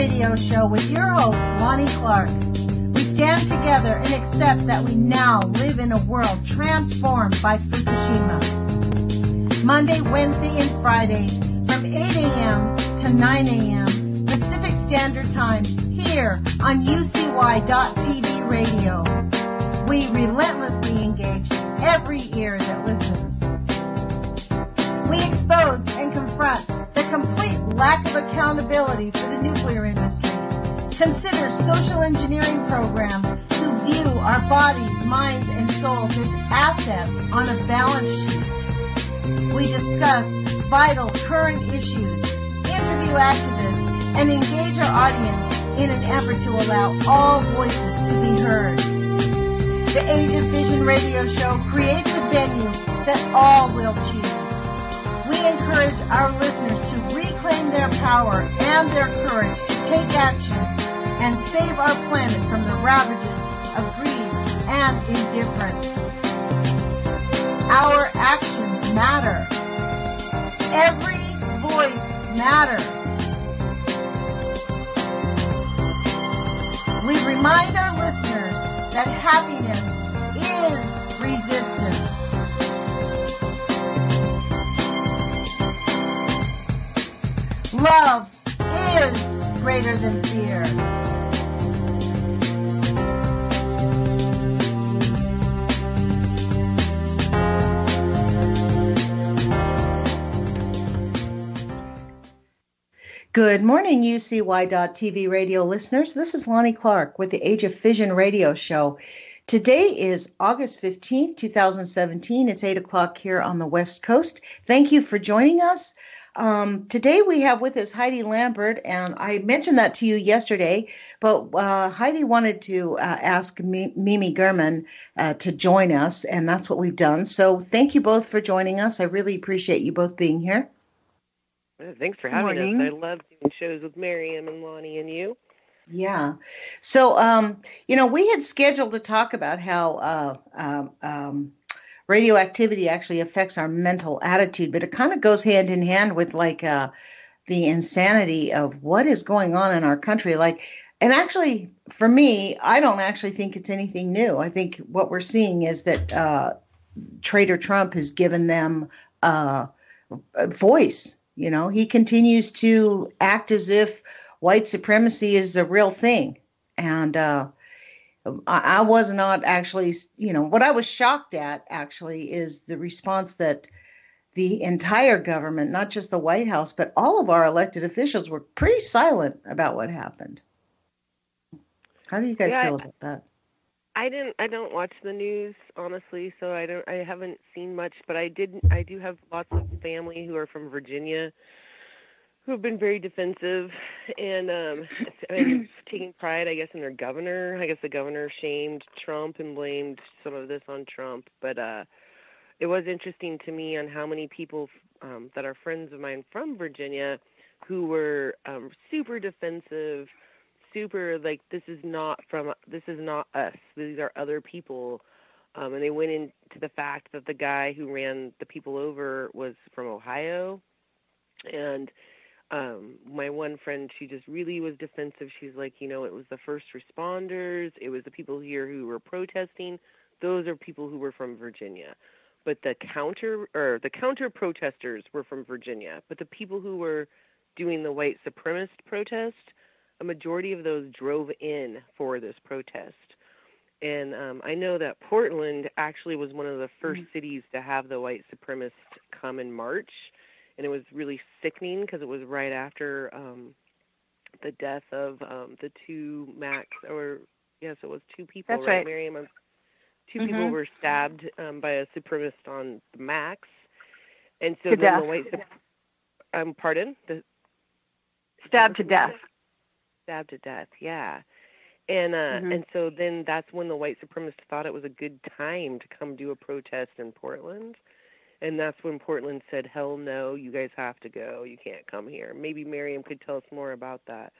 radio show with your host, Lonnie Clark. We stand together and accept that we now live in a world transformed by Fukushima. Monday, Wednesday, and Friday from 8 a.m. to 9 a.m. Pacific Standard Time here on UCY.TV radio. We relentlessly engage every ear that listens. We expose and confront the complete lack of accountability for the nuclear industry. Consider social engineering programs who view our bodies, minds, and souls as assets on a balance sheet. We discuss vital current issues, interview activists, and engage our audience in an effort to allow all voices to be heard. The Age of Vision radio show creates a venue that all will choose. We encourage our listeners to reclaim their power and their courage to take action and save our planet from the ravages of greed and indifference. Our actions matter. Every voice matters. We remind our listeners that happiness is resistance. Love is greater than fear. Good morning, UCY.TV radio listeners. This is Lonnie Clark with the Age of Fission radio show. Today is August 15th, 2017. It's 8 o'clock here on the West Coast. Thank you for joining us. Today we have with us Heide Lambert, and I mentioned that to you yesterday, but Heidi wanted to ask Mimi Gurman to join us, and that's what we've done. So thank you both for joining us. I really appreciate you both being here. Thanks for having us. I love doing shows with Miriam and Lonnie and you. Yeah. So, we had scheduled to talk about how radioactivity actually affects our mental attitude, but it kind of goes hand in hand with the insanity of what is going on in our country. And actually, for me, I don't actually think it's anything new. I think what we're seeing is that Trader Trump has given them a voice. He continues to act as if white supremacy is a real thing. And I was not actually, what I was shocked at actually is the response that the entire government, not just the White House, but all of our elected officials were pretty silent about what happened. How do you guys feel about that? I don't watch the news, honestly, so I haven't seen much, but I do have lots of family who are from Virginia who have been very defensive and taking pride, I guess, in their governor. I guess the governor shamed Trump and blamed some of this on Trump, but it was interesting to me on how many people that are friends of mine from Virginia who were super defensive, super this is not us, these are other people, and they went into the fact that the guy who ran the people over was from Ohio, and my one friend, she just really was defensive. She's like, it was the first responders, it was the people here who were protesting, those are people who were from Virginia, but the counter protesters were from Virginia, but the people who were doing the white supremacist protest, a majority of those drove in for this protest. And I know that Portland actually was one of the first cities to have the white supremacists come in March. And it was really sickening because it was right after the death of the two Max, it was two people, That's right, Miriam? Two people were stabbed by a supremacist on the Max. And so then the white pardon? Stabbed to death. Stabbed to death, yeah. And so then that's when the white supremacists thought it was a good time to come do a protest in Portland. And that's when Portland said, hell no, you guys have to go. You can't come here. Maybe Miriam could tell us more about that.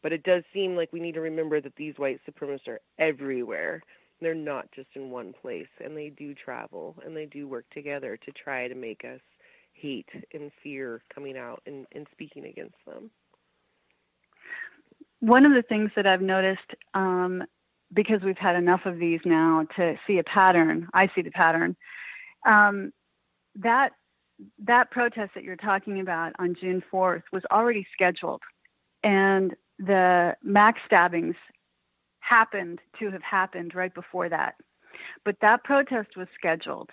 But it does seem like we need to remember that these white supremacists are everywhere. They're not just in one place. And they do travel. And they do work together to try to make us hate and fear coming out and speaking against them. one of the things that I've noticed, because we've had enough of these now to see a pattern, I see the pattern, that protest that you're talking about on June 4th was already scheduled. And the max stabbings happened to have happened right before that. But that protest was scheduled.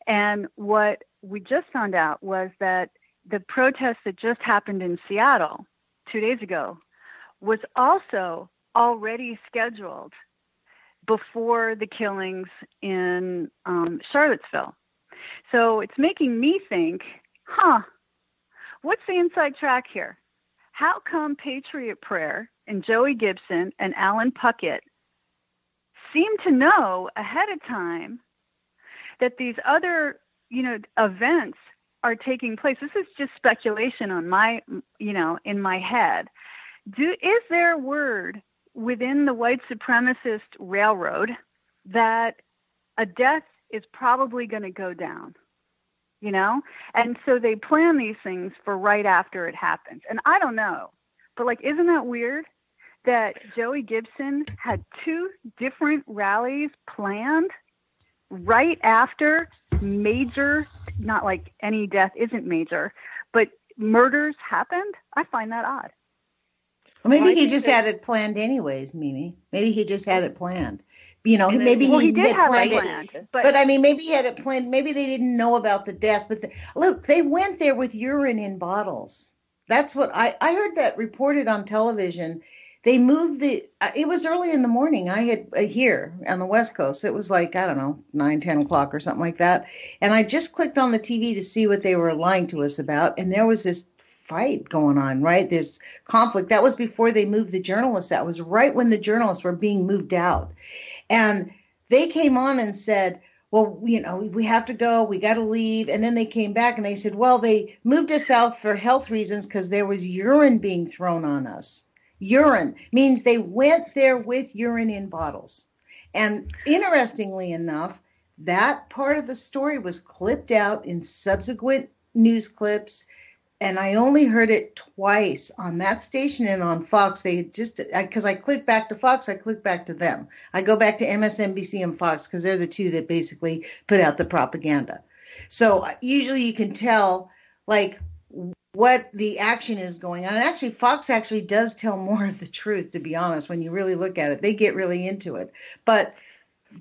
And what we just found out was that the protest that just happened in Seattle 2 days ago was also already scheduled before the killings in Charlottesville. So it's making me think, what's the inside track here? How come Patriot Prayer and Joey Gibson and Alan Puckett seem to know ahead of time that these other, events are taking place? This is just speculation on my, in my head. Is there word within the white supremacist railroad that a death is probably going to go down? And so they plan these things for right after it happens. And I don't know, but isn't that weird that Joey Gibson had 2 different rallies planned right after major, not like any death isn't major, but murders happened? I find that odd. Well, maybe he just had it planned anyways, Mimi. Maybe he just had it planned. Maybe he did had have planned it it. planned. But I mean, maybe he had it planned. Maybe they didn't know about the deaths. But look, they went there with urine in bottles. That's what I heard that reported on television. They moved it was early in the morning. I had here on the West Coast. It was 9, 10 o'clock or something like that. And I just clicked on the TV to see what they were lying to us about. And there was this fight going on, right? This conflict. That was before they moved the journalists out. It was right when the journalists were being moved out. And they came on and said, well, we have to go. We got to leave. And then they came back and they said, well, they moved us out for health reasons because there was urine being thrown on us. Urine means they went there with urine in bottles. And interestingly enough, that part of the story was clipped out in subsequent news clips. And I only heard it twice on that station and on Fox. They just, because I click back to Fox, I click back to them. I go back to MSNBC and Fox because they're the 2 that basically put out the propaganda. So usually you can tell what the action is going on. And actually, Fox actually does tell more of the truth, to be honest, when you really look at it. They get really into it. But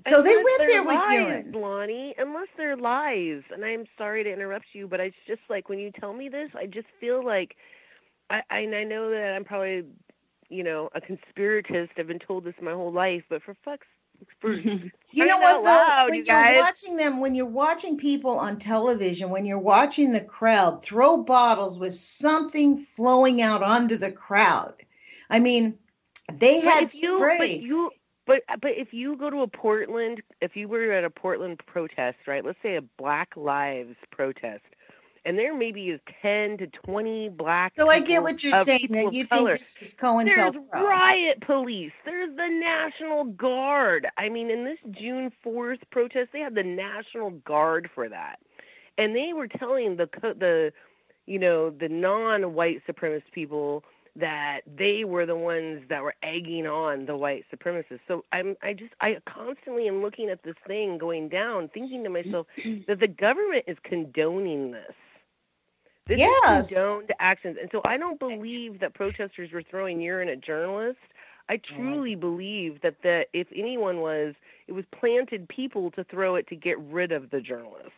so they went there with urine. Lonnie, unless they're lies. And I'm sorry to interrupt you, but it's just when you tell me this, I just feel like I know that I'm probably, a conspiratist. I've been told this my whole life, but for fuck's you know what though? When you're watching them, when you're watching people on television, when you're watching the crowd throw bottles with something flowing out onto the crowd, I mean, they had spray. But if you go to if you were at a Portland protest, right? Let's say a Black Lives protest, and there maybe is 10 to 20 black. So I get what you're saying. That you think this is COINTELPRO. There's riot police. There's the National Guard. I mean, in this June 4th protest, they had the National Guard for that, and they were telling the non-white supremacist people that they were the ones that were egging on the white supremacists. So I constantly am looking at this thing going down, thinking to myself that the government is condoning this. This is condoned actions. And so I don't believe that protesters were throwing urine at journalists. I truly believe that if anyone was, it was planted people to throw it to get rid of the journalist.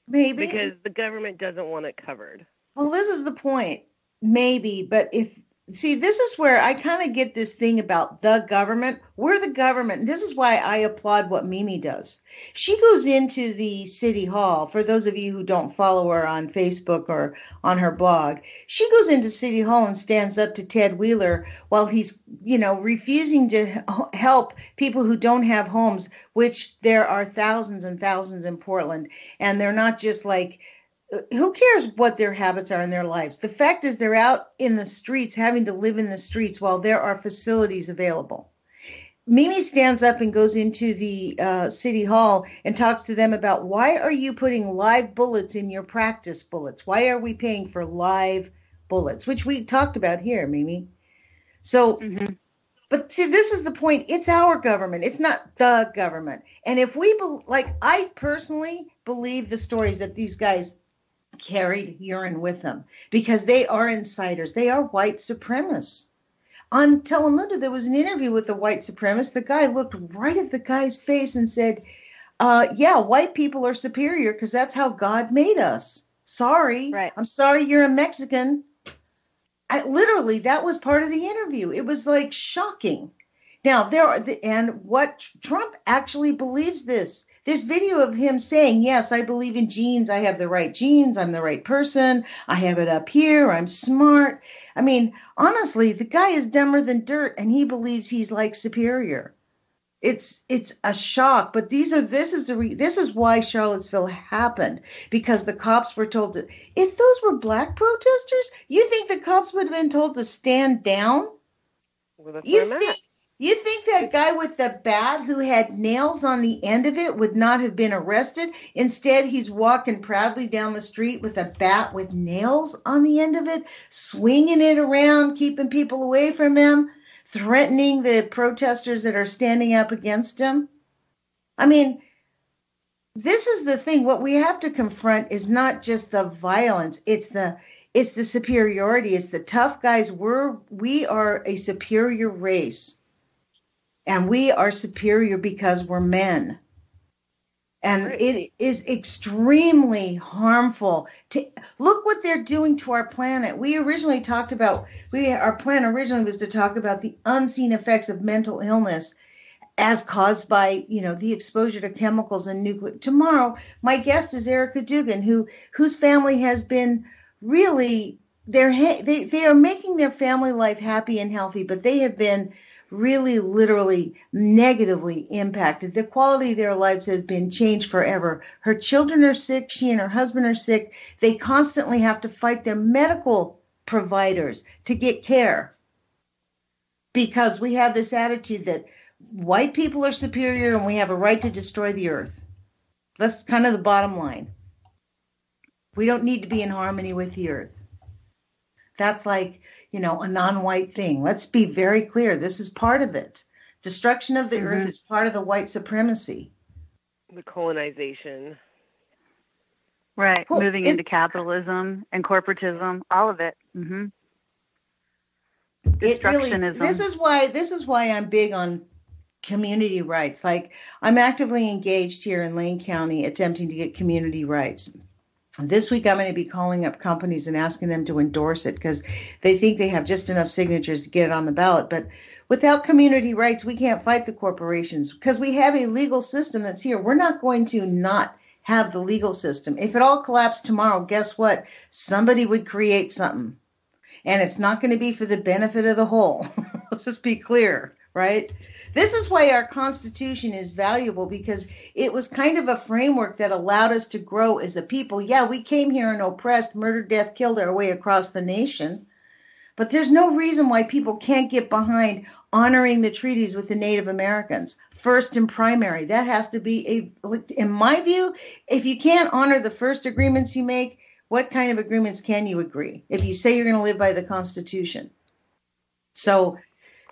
Maybe. Because the government doesn't want it covered. Well, this is the point. Maybe, but this is where I kind of get this thing about the government. We're the government. And this is why I applaud what Mimi does. She goes into the city hall. For those of you who don't follow her on Facebook or on her blog, she goes into city hall and stands up to Ted Wheeler while he's, refusing to help people who don't have homes, which there are thousands and thousands in Portland. And they're not just who cares what their habits are in their lives? The fact is they're out in the streets, having to live in the streets while there are facilities available. Mimi stands up and goes into the city hall and talks to them about, why are you putting live bullets in your practice bullets? Why are we paying for live bullets? Which we talked about here, Mimi. So, Mm-hmm. but see, this is the point. It's our government. It's not the government. And if we, I personally believe the stories that these guys carried urine with them because they are insiders. They are white supremacists. On Telemundo, there was an interview with a white supremacist. The guy looked right at the guy's face and said, yeah, white people are superior because that's how God made us. Sorry. Right. I'm sorry you're a Mexican. Literally, that was part of the interview. It was like shocking. Now, Trump actually believes this. There's video of him saying, yes, I believe in genes. I have the right genes. I'm the right person. I have it up here. I'm smart. I mean, honestly, the guy is dumber than dirt, and he believes he's like superior. It's a shock, but this is why Charlottesville happened, because the cops were told to, if those were black protesters, you think the cops would have been told to stand down? Well, that's where I'm at. You think that guy with the bat who had nails on the end of it would not have been arrested? Instead, he's walking proudly down the street with a bat with nails on the end of it, swinging it around, keeping people away from him, threatening the protesters that are standing up against him. I mean, this is the thing. What we have to confront is not just the violence. It's the superiority. It's the tough guys. We are a superior race. And we are superior because we're men. And right. It is extremely harmful. Look what they're doing to our planet. We originally talked about, our plan originally was to talk about the unseen effects of mental illness as caused by, the exposure to chemicals and nuclear. Tomorrow, my guest is Erica Dugan, whose family has been really, they are making their family life happy and healthy, but they have been really literally negatively impacted. The quality of their lives has been changed forever. Her children are sick. She and her husband are sick. They constantly have to fight their medical providers to get care because we have this attitude that white people are superior and we have a right to destroy the earth. That's kind of the bottom line. We don't need to be in harmony with the earth. That's like, a non-white thing. Let's be very clear. This is part of it. Destruction of the earth is part of the white supremacy. The colonization. Right. Well, moving into capitalism and corporatism, all of it. Mm-hmm. Destructionism. This is why I'm big on community rights. Like, I'm actively engaged here in Lane County attempting to get community rights. This week, I'm going to be calling up companies and asking them to endorse it because they think they have just enough signatures to get it on the ballot. But without community rights, we can't fight the corporations because we have a legal system that's here. We're not going to not have the legal system. If it all collapsed tomorrow, guess what? Somebody would create something. And it's not going to be for the benefit of the whole. Let's just be clear, right? This is why our Constitution is valuable, because it was kind of a framework that allowed us to grow as a people. Yeah, we came here and oppressed, murdered, death, killed our way across the nation. But there's no reason why people can't get behind honoring the treaties with the Native Americans, first and primary. That has to be, in my view, if you can't honor the first agreements you make, what kind of agreements can you agree if you say you're going to live by the Constitution? So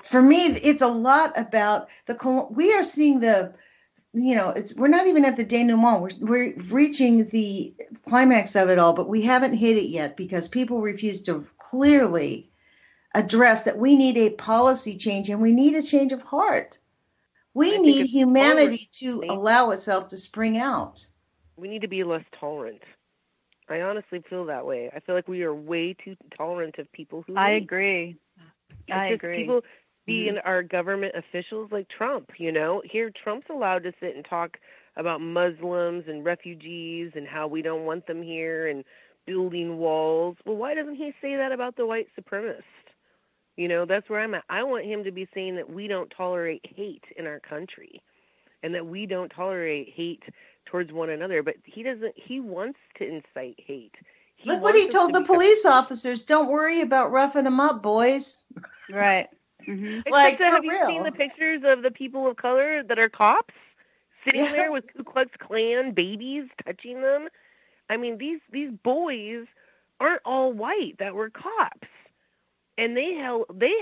for me, it's a lot about we are seeing we're not even at the denouement. We're reaching the climax of it all, but we haven't hit it yet because people refuse to clearly address that we need a policy change and we need a change of heart. We need humanity to allow itself to spring out. We need to be less tolerant. I honestly feel that way. I feel like we are way too tolerant of people who I agree. People being our government officials like Trump, Here, Trump's allowed to sit and talk about Muslims and refugees and how we don't want them here and building walls. Well, why doesn't he say that about the white supremacist? That's where I'm at. I want him to be saying that we don't tolerate hate in our country and that we don't tolerate hate towards one another. But he doesn't. He wants to incite hate. Look what he told the police officers. Don't worry about roughing them up, boys. Right. Mm-hmm. Have you seen the pictures of the people of color that are cops sitting there with Ku Klux Klan babies touching them? I mean, these boys aren't all white that were cops. and they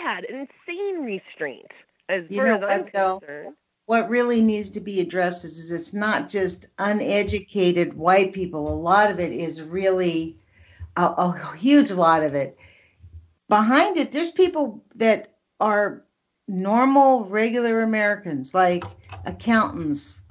had insane restraint as You far know as I'm what, though? concerned. What really needs to be addressed is it's not just uneducated white people. A lot of it is really a huge lot of it. Behind it, there's people that are normal, regular Americans, like accountants,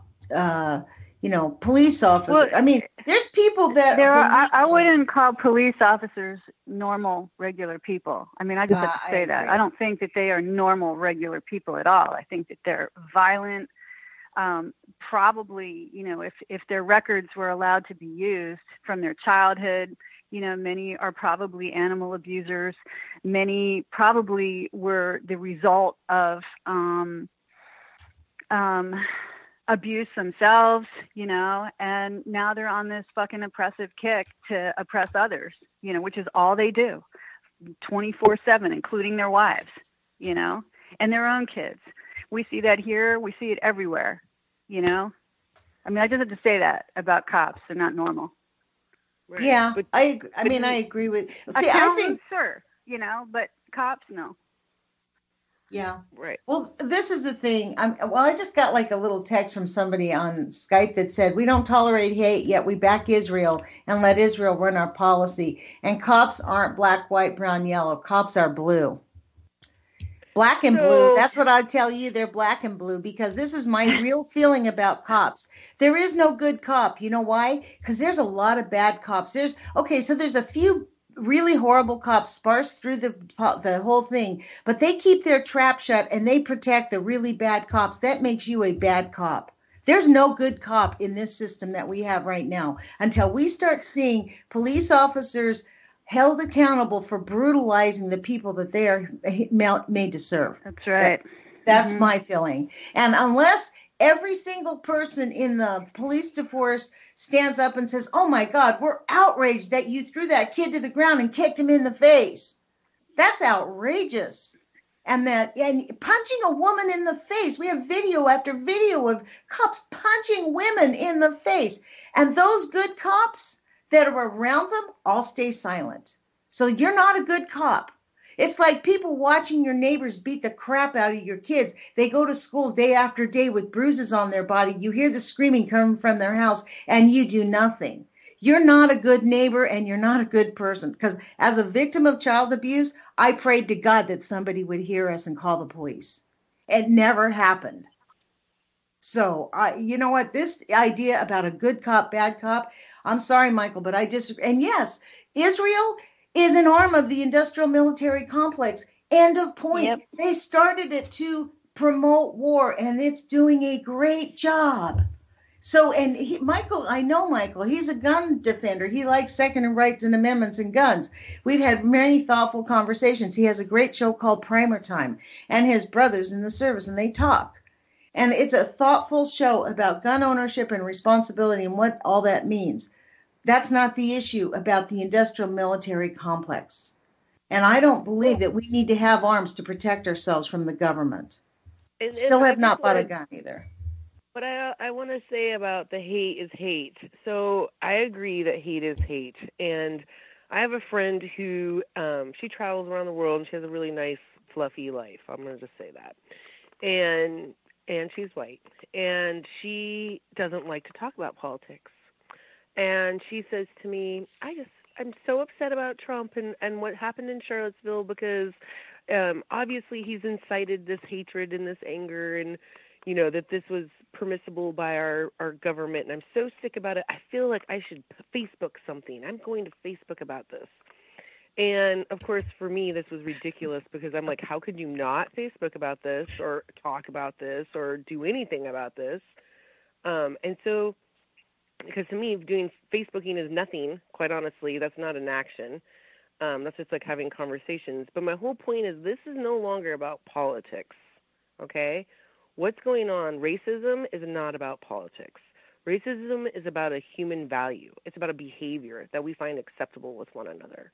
police officers. Well, I mean, there's people that I wouldn't call police officers normal, regular people. I mean, I just have to say that. I don't think that they are normal, regular people at all. I think that they're violent. Probably, if their records were allowed to be used from their childhood, many are probably animal abusers. Many probably were the result of abuse themselves, and now they're on this fucking oppressive kick to oppress others, which is all they do 24/7, including their wives, and their own kids. We see that here. We see it everywhere, I mean, I just have to say that about cops. They're not normal. Right. Yeah, I agree with. See, I think, sure, but cops, no. Yeah. Right. Well, this is the thing. I just got like a little text from somebody on Skype that said, we don't tolerate hate, yet we back Israel and let Israel run our policy. And cops aren't black, white, brown, yellow. Cops are blue. Black and blue. That's what I tell you. They're black and blue, because this is my real feeling about cops. There is no good cop. You know why? Because there's a lot of bad cops. There's a few really horrible cops sparse through the whole thing, but they keep their trap shut and they protect the really bad cops. That makes you a bad cop. There's no good cop in this system that we have right now until we start seeing police officers held accountable for brutalizing the people that they are made to serve. That's right. That's my feeling. And unless every single person in the police force stands up and says, oh my God, we're outraged that you threw that kid to the ground and kicked him in the face. That's outrageous. And punching a woman in the face. We have video after video of cops punching women in the face. And those good cops that are around them all stay silent. So you're not a good cop. It's like people watching your neighbors beat the crap out of your kids. They go to school day after day with bruises on their body. You hear the screaming coming from their house and you do nothing. You're not a good neighbor and you're not a good person. Because as a victim of child abuse, I prayed to God that somebody would hear us and call the police. It never happened. So, you know what? This idea about a good cop, bad cop, I'm sorry, Michael, but I disagree. And yes, Israel is an arm of the industrial military complex. End of point. Yep. They started it to promote war, and it's doing a great job. So, and Michael, I know Michael, he's a gun defender. He likes Second Rights and Amendments and guns. We've had many thoughtful conversations. He has a great show called Primer Time, and his brother's in the service, and they talk. And it's a thoughtful show about gun ownership and responsibility and what all that means. That's not the issue about the industrial military complex. And I don't believe that we need to have arms to protect ourselves from the government. Still have not bought a gun either. But I want to say about the hate is hate. So I agree that hate is hate. And I have a friend who, she travels around the world and she has a really nice, fluffy life. I'm going to just say that. And she's white, and she doesn't like to talk about politics. And she says to me, I'm so upset about Trump and what happened in Charlottesville, because obviously he's incited this hatred and this anger, and, that this was permissible by our government. And I'm so sick about it. I feel like I should Facebook something. I'm going to Facebook about this. And, of course, for me, this was ridiculous, because I'm like, how could you not Facebook about this or talk about this or do anything about this? And so, because to me, doing Facebooking is nothing, quite honestly. That's not an action. That's just like having conversations. But my whole point is this is no longer about politics, okay? What's going on? Racism is not about politics. Racism is about a human value. It's about a behavior that we find acceptable with one another.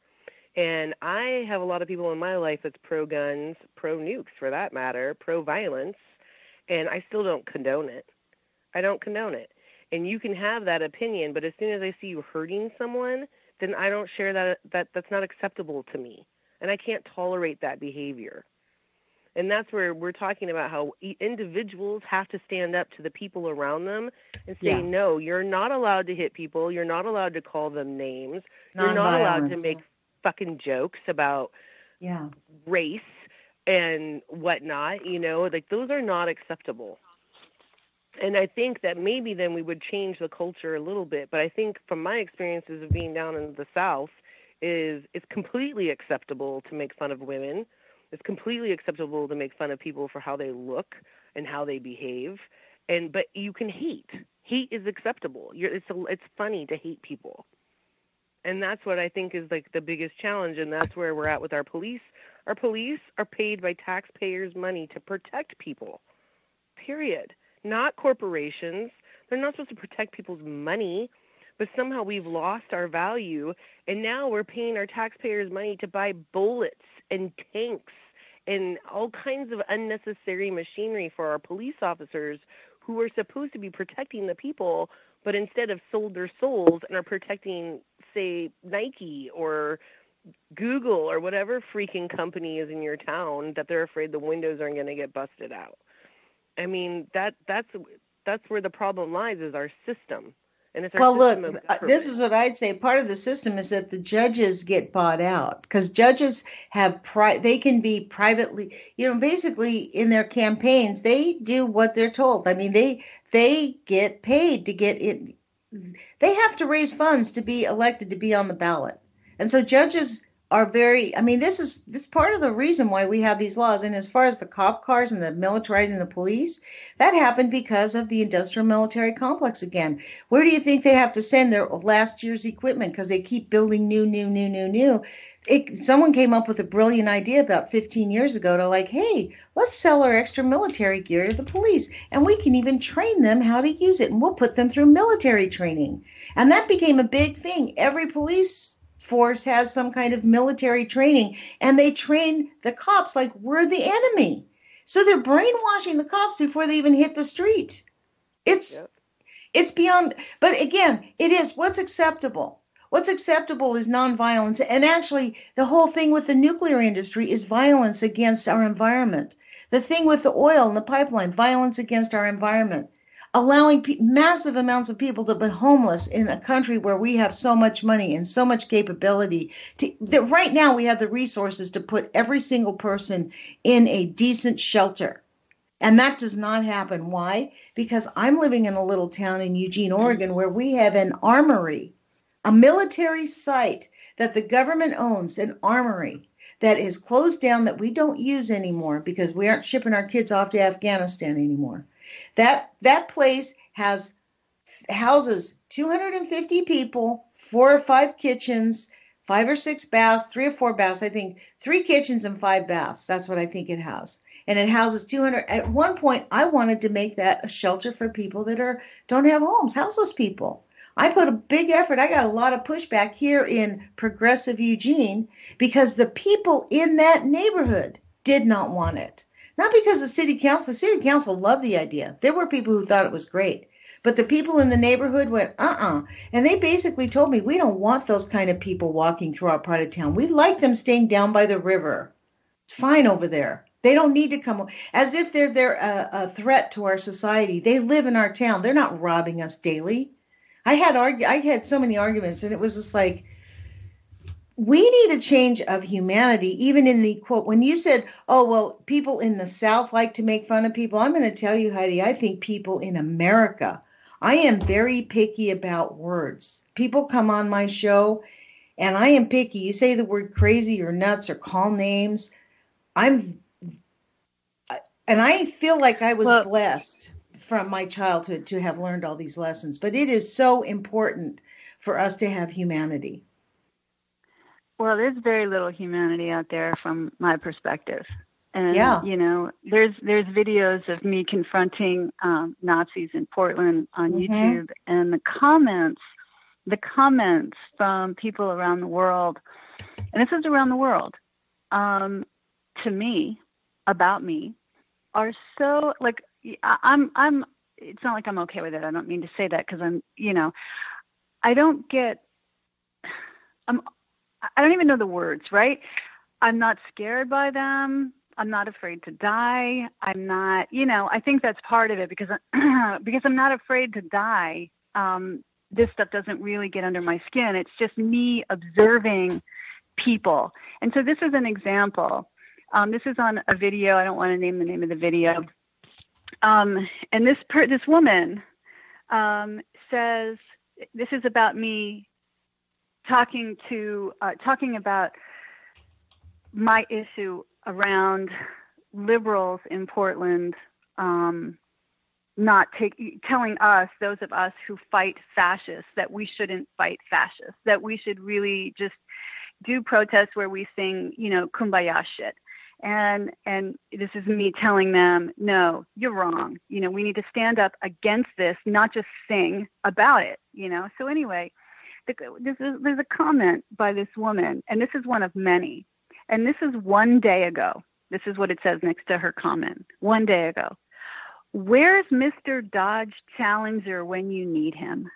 And I have a lot of people in my life that's pro-guns, pro-nukes for that matter, pro-violence, and I still don't condone it. I don't condone it. And you can have that opinion, but as soon as I see you hurting someone, then I don't share that. That's not acceptable to me. and I can't tolerate that behavior. And that's where we're talking about how individuals have to stand up to the people around them and say, no, you're not allowed to hit people. You're not allowed to call them names. You're not allowed to make fucking jokes about race and whatnot. You know, like, those are not acceptable. And I think that maybe then we would change the culture a little bit. But I think from my experiences of being down in the South it's completely acceptable to make fun of women. It's completely acceptable to make fun of people for how they look and how they behave. But you can hate. Hate is acceptable. It's funny to hate people. And that's what I think is like the biggest challenge. And that's where we're at with our police. Our police are paid by taxpayers' money to protect people, period. Not corporations. They're not supposed to protect people's money, but somehow we've lost our value, and now we're paying our taxpayers' money to buy bullets and tanks and all kinds of unnecessary machinery for our police officers who are supposed to be protecting the people, but instead have sold their souls and are protecting, say, Nike or Google or whatever freaking company is in your town that they're afraid the windows aren't going to get busted out. I mean, that's where the problem lies, is our system. And it's our system of government. This is what I'd say. Part of the system is that the judges get bought out, because judges have they can be privately, basically in their campaigns, they do what they're told. I mean, they get paid to get it. They have to raise funds to be elected to be on the ballot. And so judges are this is part of the reason why we have these laws. And as far as the cop cars and the militarizing the police, that happened because of the industrial military complex again. Where do you think they have to send their last year's equipment? Because they keep building new. Someone came up with a brilliant idea about 15 years ago to hey, let's sell our extra military gear to the police, and we can even train them how to use it, and we'll put them through military training. And that became a big thing. Every police force has some kind of military training, and they train the cops like we're the enemy. So they're brainwashing the cops before they even hit the street. It's beyond, but again, it is what's acceptable. What's acceptable is nonviolence. And actually, the whole thing with the nuclear industry is violence against our environment. The thing with the oil and the pipeline, violence against our environment. Allowing massive amounts of people to be homeless in a country where we have so much money and so much capability. That right now we have the resources to put every single person in a decent shelter. And that does not happen. Why? Because I'm living in a little town in Eugene, Oregon, where we have an armory, a military site that the government owns, an armory that is closed down, that we don't use anymore because we aren't shipping our kids off to Afghanistan anymore. That place houses 250 people, 4 or 5 kitchens, 5 or 6 baths, 3 or 4 baths. I think 3 kitchens and 5 baths. That's what I think it houses. And it houses 200. At one point, I wanted to make that a shelter for people that don't have homes, houseless people. I put a big effort. I got a lot of pushback here in progressive Eugene because the people in that neighborhood did not want it. Not because the city council loved the idea. There were people who thought it was great. But the people in the neighborhood went, And they basically told me, we don't want those kind of people walking through our part of town. We like them staying down by the river. It's fine over there. They don't need to come, as if they're a threat to our society. They live in our town. They're not robbing us daily. I had so many arguments, and it was just like, we need a change of humanity, even in the quote. When you said, people in the South like to make fun of people, I'm going to tell you, Heidi, I think people in America, I am very picky about words. People come on my show, and I am picky. You say the word crazy or nuts or call names. And I feel like I was blessed from my childhood to have learned all these lessons. But it is so important for us to have humanity. Well, there's very little humanity out there from my perspective. And, there's videos of me confronting Nazis in Portland on YouTube, and the comments from people around the world, and this is around the world, to me, about me, are so, I'm it's not like I'm okay with it. I don't mean to say that because I don't even know the words, right? I'm not scared by them. I'm not afraid to die. I'm not, I think that's part of it because I'm not afraid to die. This stuff doesn't really get under my skin. It's just me observing people. And so this is an example. This is on a video. I don't want to name the name of the video. And this woman says, this is about me talking about my issue around liberals in Portland not telling us, those of us who fight fascists, that we shouldn't fight fascists, that we should really just do protests where we sing, kumbaya shit. And this is me telling them, no, you're wrong. We need to stand up against this, not just sing about it, So anyway, there's a comment by this woman, and this is one of many. And this is 1 day ago. This is what it says next to her comment. 1 day ago. Where's Mr. Dodge Challenger when you need him?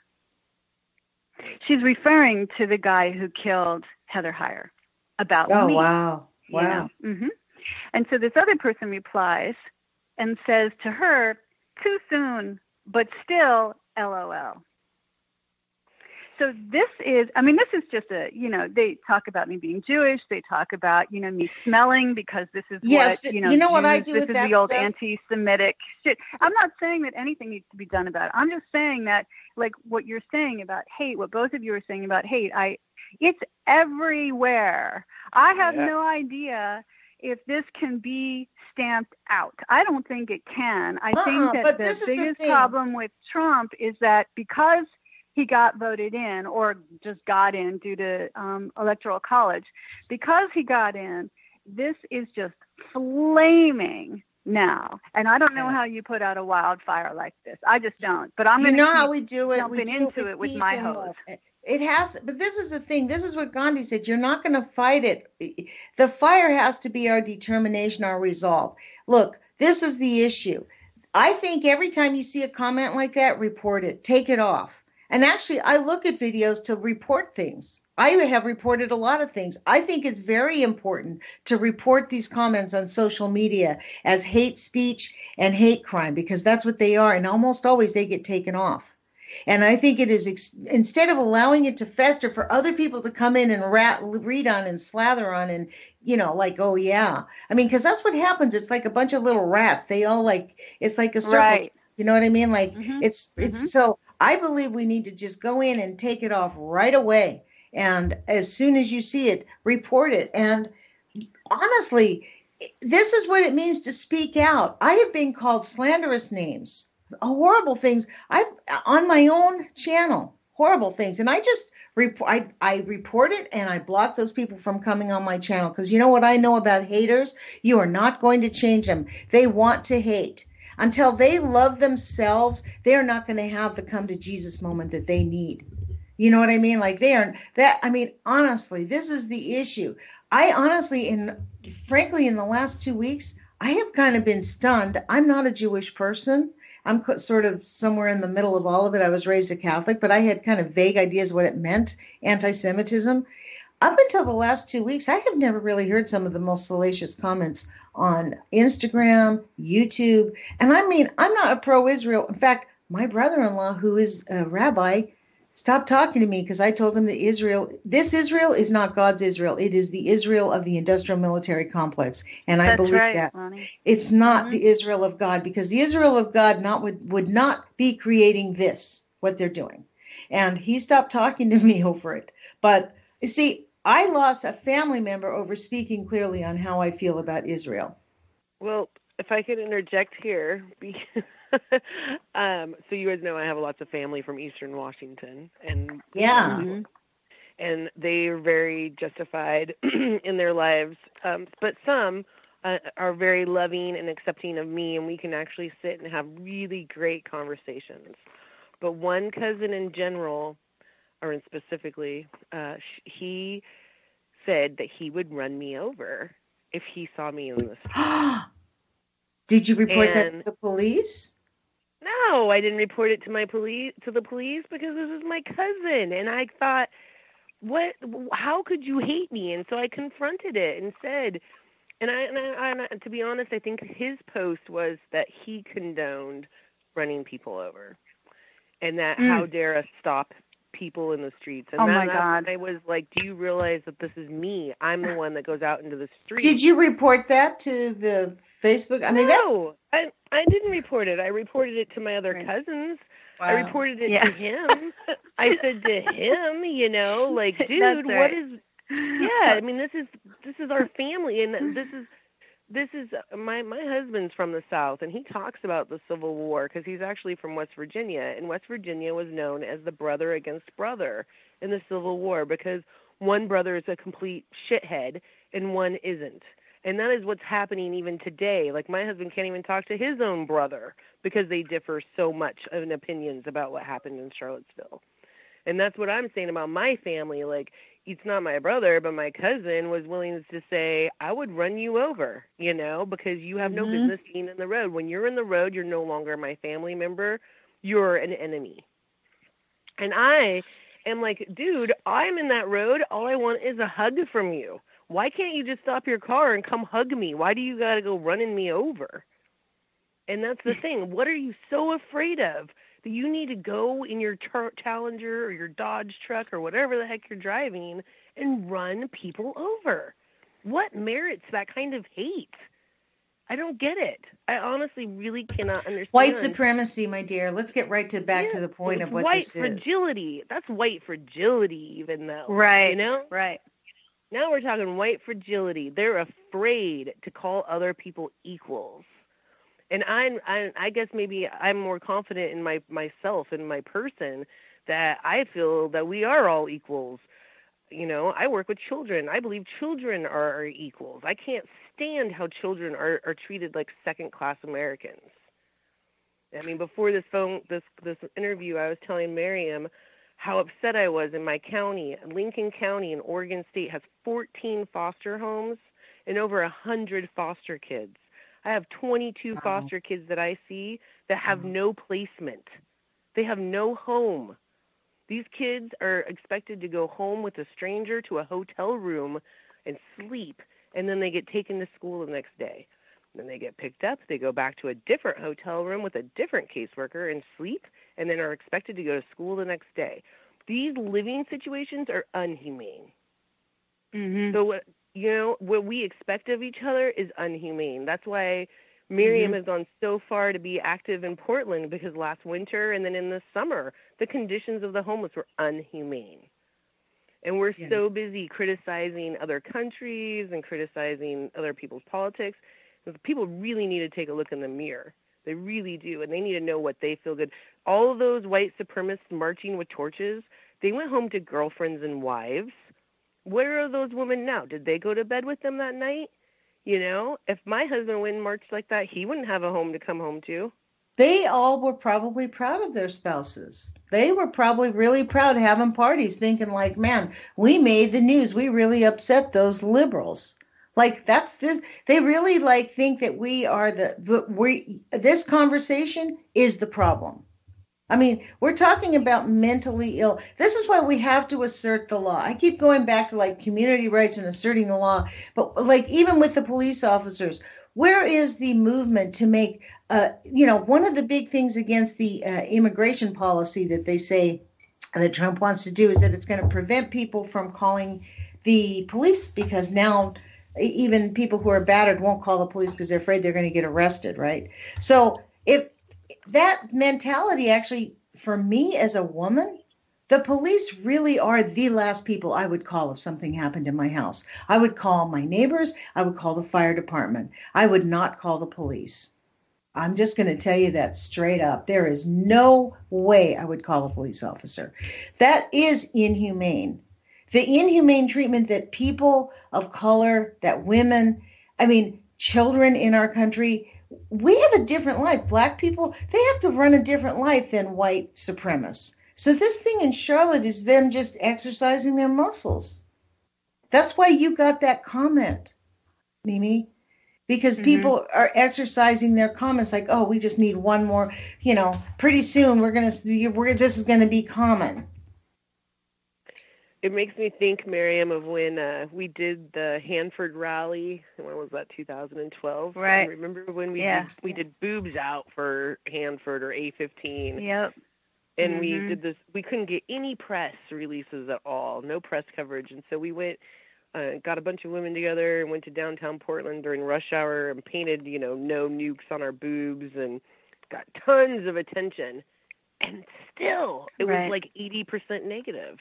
She's referring to the guy who killed Heather Heyer about me. Oh, wow. Wow. Mm-hmm. And so this other person replies and says to her, too soon, but still, LOL. So this is just they talk about me being Jewish. They talk about, me smelling because this is yes, what, what I do this with is that the old stuff? anti-Semitic shit. I'm not saying that anything needs to be done about it. I'm just saying that, like what you're saying about hate, what both of you are saying about hate, it's everywhere. I have no idea if this can be stamped out. I don't think it can. I think that the biggest problem with Trump is that because he got voted in or just got in due to electoral college, because he got in, this is just flaming now. And I don't know how you put out a wildfire like this. I just don't. But I'm going to how we do it. Jumping into it with my hose. It has, but this is the thing. This is what Gandhi said. You're not going to fight it. The fire has to be our determination, our resolve. Look, this is the issue. I think every time you see a comment like that, report it, take it off. And actually, I look at videos to report things. I have reported a lot of things. I think it's very important to report these comments on social media as hate speech and hate crime, because that's what they are. And almost always they get taken off. And I think it is, instead of allowing it to fester for other people to come in and read on and slather on and, oh, yeah. I mean, because that's what happens. It's like a bunch of little rats. They all it's like a circle. Right. You know what I mean? Like it's so I believe we need to just go in and take it off right away. And as soon as you see it, report it. And honestly, this is what it means to speak out. I have been called slanderous names, horrible things. On my own channel, horrible things. And I just I report it and I block those people from coming on my channel. Because you know what I know about haters? You are not going to change them. They want to hate. Until they love themselves, they're not going to have the come to Jesus moment that they need. You know what I mean? Like honestly, this is the issue. I honestly, frankly, in the last 2 weeks, I have kind of been stunned. I'm not a Jewish person. I'm sort of somewhere in the middle of all of it. I was raised a Catholic, but I had kind of vague ideas what it meant, anti-Semitism. Up until the last 2 weeks, I have never really heard some of the most salacious comments on Instagram, YouTube. And I mean, I'm not a pro-Israel. In fact, my brother-in-law, who is a rabbi, stopped talking to me because I told him that this Israel is not God's Israel. It is the Israel of the industrial military complex. And I believe that. Lonnie. It's not the Israel of God, because the Israel of God would not be creating what they're doing. And he stopped talking to me over it. But you see, I lost a family member over speaking clearly on how I feel about Israel. Well, if I could interject here, so you guys know I have lots of family from Eastern Washington, and and they are very justified in their lives, but some are very loving and accepting of me, and we can actually sit and have really great conversations. But one cousin in general, or specifically, he said that he would run me over if he saw me in the street. Did you report that to the police? No, I didn't report it to the police because this is my cousin. And I thought, how could you hate me? And so I confronted it and said, and to be honest, I think his post was that he condoned running people over, and that how dare us stop people in the streets. And my God. I was like, do you realize that this is me? I'm the one that goes out into the street. Did you report that to the Facebook? I mean, no, I didn't report it. I reported it to my other cousins. Wow. I reported it to him. I said to him, like, dude, what is? Yeah, I mean, this is our family, and this is my husband's from the South, and he talks about the Civil War because he's actually from West Virginia, and West Virginia was known as the brother against brother in the Civil War because one brother is a complete shithead and one isn't. And that is what's happening even today. Like, my husband can't even talk to his own brother because they differ so much in opinions about what happened in Charlottesville. And that's what I'm saying about my family. Like, it's not my brother, but my cousin was willing to say, I would run you over, because you have no business being in the road. When you're in the road, you're no longer my family member. You're an enemy. And I am like, dude, I'm in that road. All I want is a hug from you. Why can't you just stop your car and come hug me? Why do you got to go running me over? And that's the thing. What are you so afraid of that you need to go in your Challenger or your Dodge truck or whatever the heck you're driving and run people over? What merits that kind of hate? I don't get it. I honestly really cannot understand. White supremacy, my dear. Let's get back to the point of what this is. White fragility. That's white fragility, even though. Right. Right. Now we're talking white fragility. They're afraid to call other people equals. And I guess maybe I'm more confident in myself and my person that I feel that we are all equals. I work with children. I believe children are our equals. I can't stand how children are treated like second-class Americans. I mean, before this interview, I was telling Miriam how upset I was in my county. Lincoln County in Oregon State has 14 foster homes and over 100 foster kids. I have 22 foster kids that I see that have no placement. They have no home. These kids are expected to go home with a stranger to a hotel room and sleep, and then they get taken to school the next day. Then they get picked up. They go back to a different hotel room with a different caseworker and sleep, and then are expected to go to school the next day. These living situations are inhumane. Mm-hmm. So what we expect of each other is inhumane. That's why Miriam has gone so far to be active in Portland, because last winter and then in the summer, the conditions of the homeless were inhumane. And we're so busy criticizing other countries and criticizing other people's politics. People really need to take a look in the mirror. They really do. And they need to know what they feel good. All of those white supremacists marching with torches, they went home to girlfriends and wives. Where are those women now? Did they go to bed with them that night? If my husband went and marched like that, he wouldn't have a home to come home to. They all were probably proud of their spouses. They were probably really proud, having parties, thinking like, man, we made the news. We really upset those liberals. Like, that's this. They really think that we are this conversation is the problem. I mean, we're talking about mentally ill. This is why we have to assert the law. I keep going back to community rights and asserting the law. But even with the police officers, where is the movement to make, one of the big things against the immigration policy that they say that Trump wants to do is that it's going to prevent people from calling the police, because now even people who are battered won't call the police because they're afraid they're going to get arrested, right? So if that mentality actually, for me as a woman, the police really are the last people I would call if something happened in my house. I would call my neighbors. I would call the fire department. I would not call the police. I'm just going to tell you that straight up. There is no way I would call a police officer. That is inhumane. The inhumane treatment that people of color, that women, children in our country, we have a different life. Black people, they have to run a different life than white supremacists. So this thing in Charlotte is them just exercising their muscles. That's why you got that comment, Mimi, because people are exercising their comments like, oh, we just need one more, pretty soon this is going to be common. It makes me think, Miriam, of when we did the Hanford rally. When was that? 2012. Right. And remember when we did boobs out for Hanford or A15. Yep. And we did this. We couldn't get any press releases at all. No press coverage. And so we went, got a bunch of women together and went to downtown Portland during rush hour and painted, no nukes on our boobs and got tons of attention. And still, it was like 80% negative.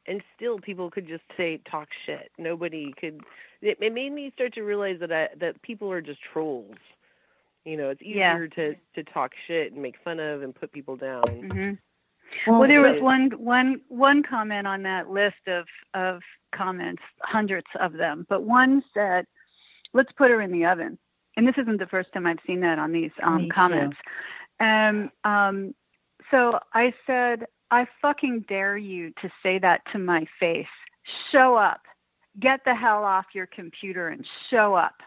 And still, people could just talk shit. Nobody could. It made me start to realize that people are just trolls. It's easier to talk shit and make fun of and put people down. Mm-hmm. Well, there was one comment on that list of comments, hundreds of them. But one said, "Let's put her in the oven." And this isn't the first time I've seen that on these comments. So I said, I fucking dare you to say that to my face. Show up. Get the hell off your computer and show up,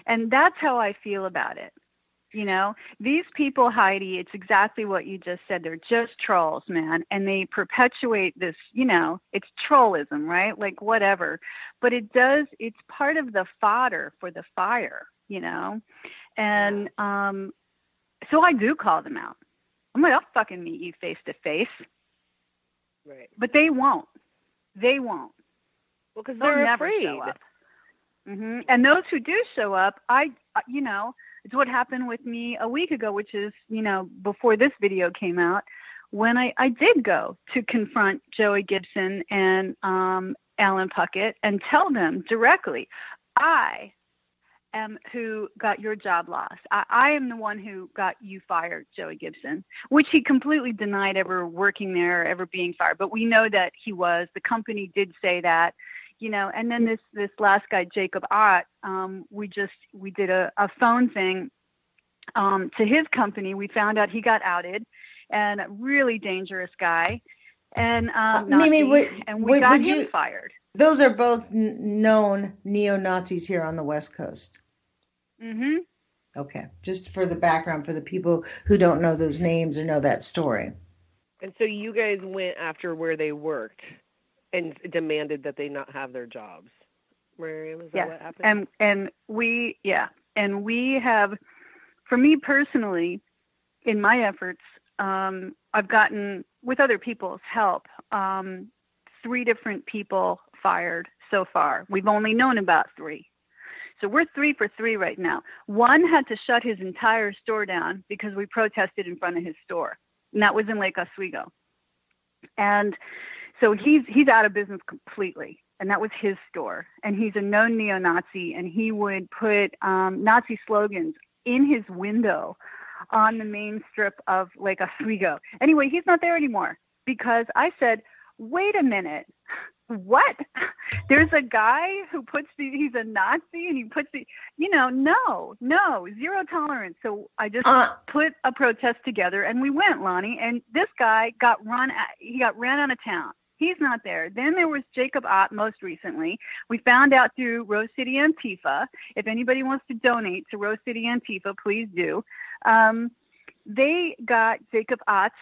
And that's how I feel about it. These people, Heidi, it's exactly what you just said. They're just trolls, man. And they perpetuate this, it's trollism, right? Like whatever. But it's part of the fodder for the fire, And so I do call them out. I'm like, I'll fucking meet you face to face. Right. But they won't. Well, because they're never afraid. Show up. Mm-hmm. And those who do show up, it's what happened with me a week ago, which is, before this video came out, when I did go to confront Joey Gibson and Alan Puckett and tell them directly, I am who got your job lost. I am the one who got you fired, Joey Gibson, which he completely denied ever working there, or ever being fired. But we know that he was. The company did say that, and then this last guy, Jacob Ott, we did a phone thing to his company. We found out he got outed, and a really dangerous guy. And Mimi, we got him fired. Those are both known neo-Nazis here on the West Coast. Mm-hmm. Okay, just for the background, for the people who don't know those names or know that story. And so you guys went after where they worked and demanded that they not have their jobs. Miriam, is that what happened? And we have, for me personally, in my efforts, I've gotten, with other people's help, 3 different people fired so far. We've only known about 3. So we're 3 for 3 right now. One had to shut his entire store down because we protested in front of his store. And that was in Lake Oswego. And so he's out of business completely. And that was his store. And he's a known neo-Nazi. And he would put Nazi slogans in his window on the main strip of Lake Oswego. Anyway, he's not there anymore because I said, wait a minute. What? There's a guy who he's a Nazi and he puts no, zero tolerance. So I just put a protest together and we went, Lonnie, and this guy got ran out of town. He's not there. Then there was Jacob Ott most recently. We found out through Rose City Antifa. If anybody wants to donate to Rose City Antifa, please do. They got Jacob Ott's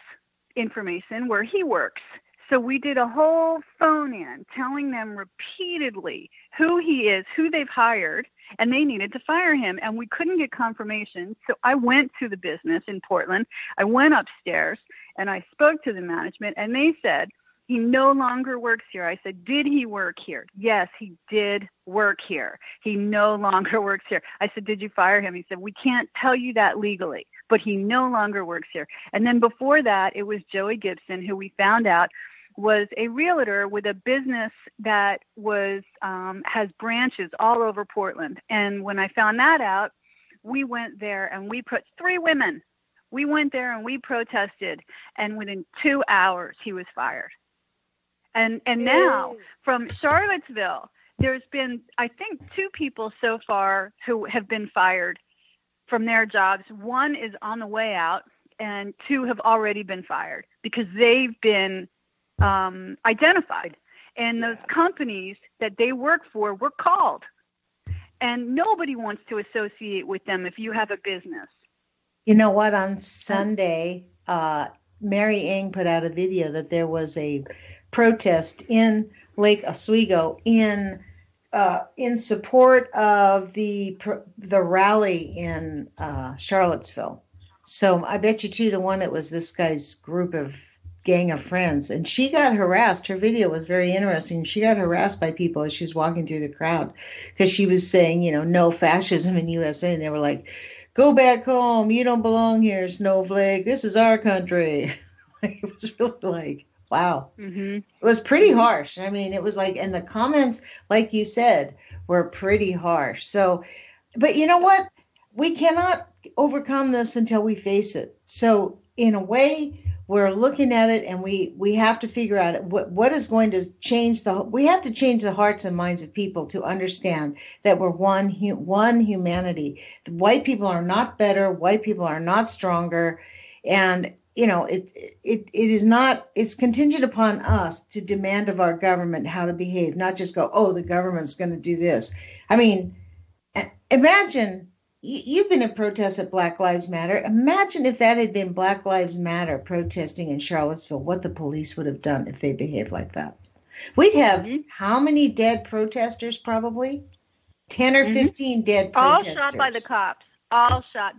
information where he works. So we did a whole phone in telling them repeatedly who he is, who they've hired, and they needed to fire him. And we couldn't get confirmation. So I went to the business in Portland. I went upstairs and I spoke to the management and they said, he no longer works here. I said, did he work here? Yes, he did work here. He no longer works here. I said, did you fire him? He said, we can't tell you that legally, but he no longer works here. And then before that, it was Joey Gibson, who we found out was a realtor with a business that has branches all over Portland. And when I found that out, we went there and we put 3 women. We went there and we protested. And within 2 hours, he was fired. And now from Charlottesville, there's been, I think, 2 people so far who have been fired from their jobs. 1 is on the way out and 2 have already been fired because they've been identified, and those companies that they work for were called, and nobody wants to associate with them if you have a business. You know what? On Sunday, Mary Ng put out a video that there was a protest in Lake Oswego in support of the rally in Charlottesville. So I bet you 2-1 it was this guy's gang of friends, and she got harassed. Her video was very interesting. She got harassed by people as she was walking through the crowd because she was saying, no fascism in USA, and they were like, "Go back home. You don't belong here, snowflake. This is our country." It was really like, wow. Mm-hmm. It was pretty harsh. I mean, it was like, and the comments, like you said, were pretty harsh. So, but you know what? We cannot overcome this until we face it. So in a way, we're looking at it, and we have to figure out what is going to change we have to change the hearts and minds of people to understand that we're one humanity. The white people are not better. White people are not stronger. And, it is not, it's contingent upon us to demand of our government how to behave, not just go, oh, the government's going to do this. I mean, imagine. You've been in protests at Black Lives Matter. Imagine if that had been Black Lives Matter protesting in Charlottesville, what the police would have done if they behaved like that. We'd have how many dead protesters probably? 10 or 15 dead protesters. All shot by the cops.